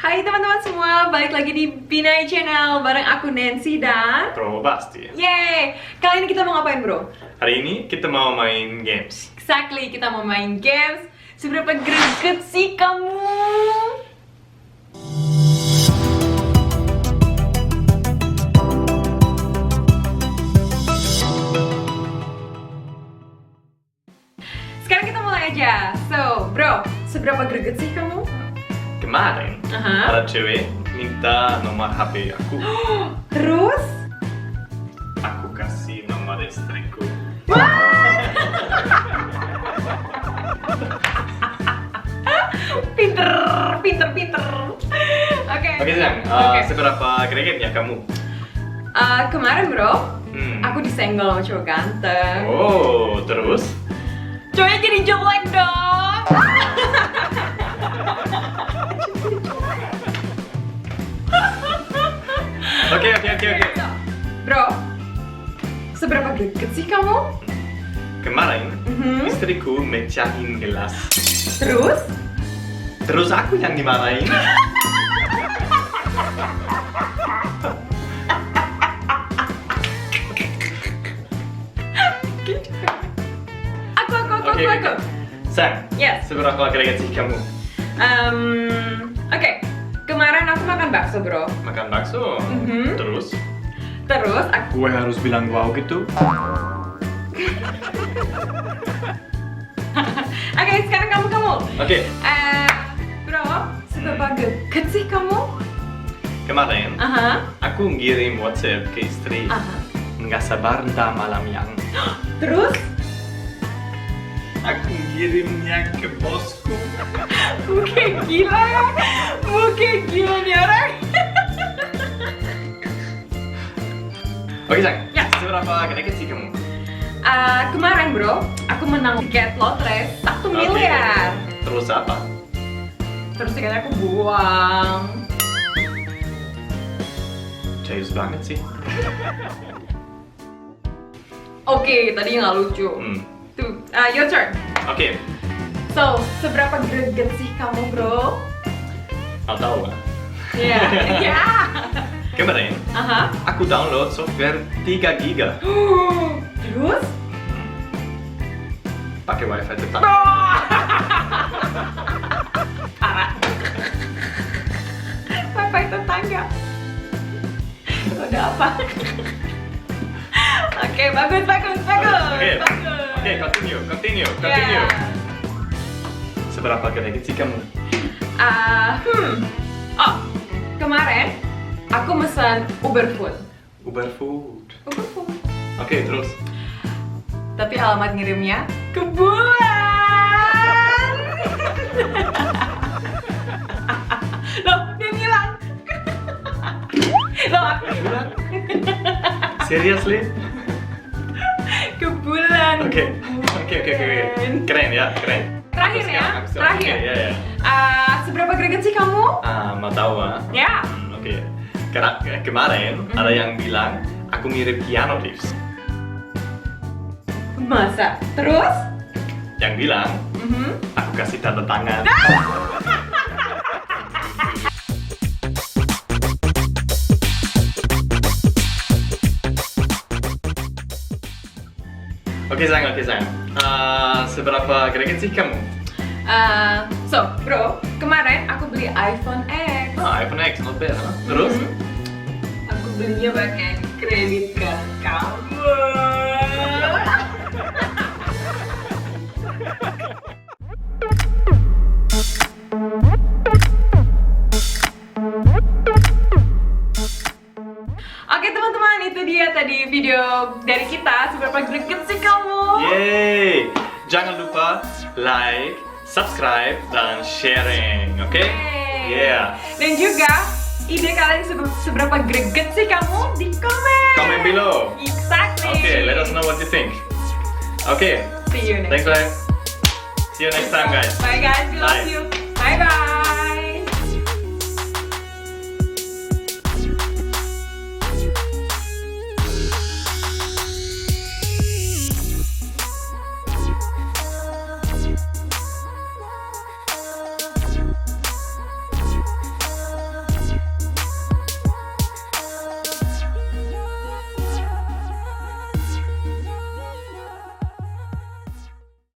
Hai teman-teman semua, balik lagi di Binai Channel bareng aku Nancy dan Bro Basti. Yeay! Kali ini kita mau ngapain bro? Hari ini kita mau main games. Exactly, kita mau main games. Seberapa greget sih kamu? Sekarang kita mulai aja. So, bro, seberapa greget sih kamu? Kemarin ada cewek minta nomor HP aku. Terus? Aku kasih nomor istriku. Pinter. Oke. Oke sayang, Oke. seberapa gregetnya kamu? Kemarin bro, Hmm. aku disenggol sama cowok ganteng. Oh, terus? Cowoknya jadi jelek dong. Oke. Bro, seberapa greget sih kamu? Kemarin istriku mecahin gelas. Terus Aku yang dimarahin. aku. Sayang, Yes. seberapa greget sih kamu? Oke. Kemarin aku makan bakso bro. Makan bakso? Terus? Terus aku Gue harus bilang wow gitu? Oke, sekarang kamu. Oke. Bro, seberapa greget sih kamu? Kemarin aku ngirim WhatsApp ke istri. Aha. Nggak sabar entah malam yang. Terus? Aku ngirimnya ke bosku. Muka gila nih orang. Oke sayang, Ya. seberapa greget sih kamu? Kemarin bro, aku menang tiket lotre 1 miliar. Terus apa? Terus tiketnya aku buang. Serius banget sih. Oke, tadi nggak lucu. Tuh, your turn. Oke, So, seberapa greget sih kamu bro? mau tahu nggak? Iya. Iya. Kemarin aku download software 3 GB. Terus? Pakai wifi tetap. Parah. Sampai tetangga. Ada apa? Oke, bagus. Oke, continue. Yeah. Seberapa greget sih kamu? Oh, kemarin aku pesan Uber Food. Uber Food. Oke, Oke, terus? tapi alamat ngirimnya ke bulan. Loh, dia ngilang. Loh, aku Bulan? Seriously? ke bulan. Oke. Keren ya, keren. Terakhir ya, terakhir. Oke, ya. Seberapa greget sih kamu? Mau tahu Ya. Oke. Karena kemarin ada yang bilang aku mirip Keanu Reeves. Masa? Terus? Yang bilang aku kasih tanda tangan. Oke sayang. Seberapa greget sih kamu? So, bro, kemarin aku beli iPhone X. iPhone X, not bad, huh? Terus? Aku belinya pakai kredit card kamu. Oke teman-teman, itu dia tadi video dari kita. Seberapa greget sih kamu? Yeay! Jangan lupa like, subscribe, dan sharing, oke? Yeah. Dan juga ide kalian seberapa greget sih kamu di komen. Comment below. Exactly. Okay, let us know what you think. Okay, See you next. thanks guys. See you next time guys. Bye guys, we love Bye. you. Bye bye.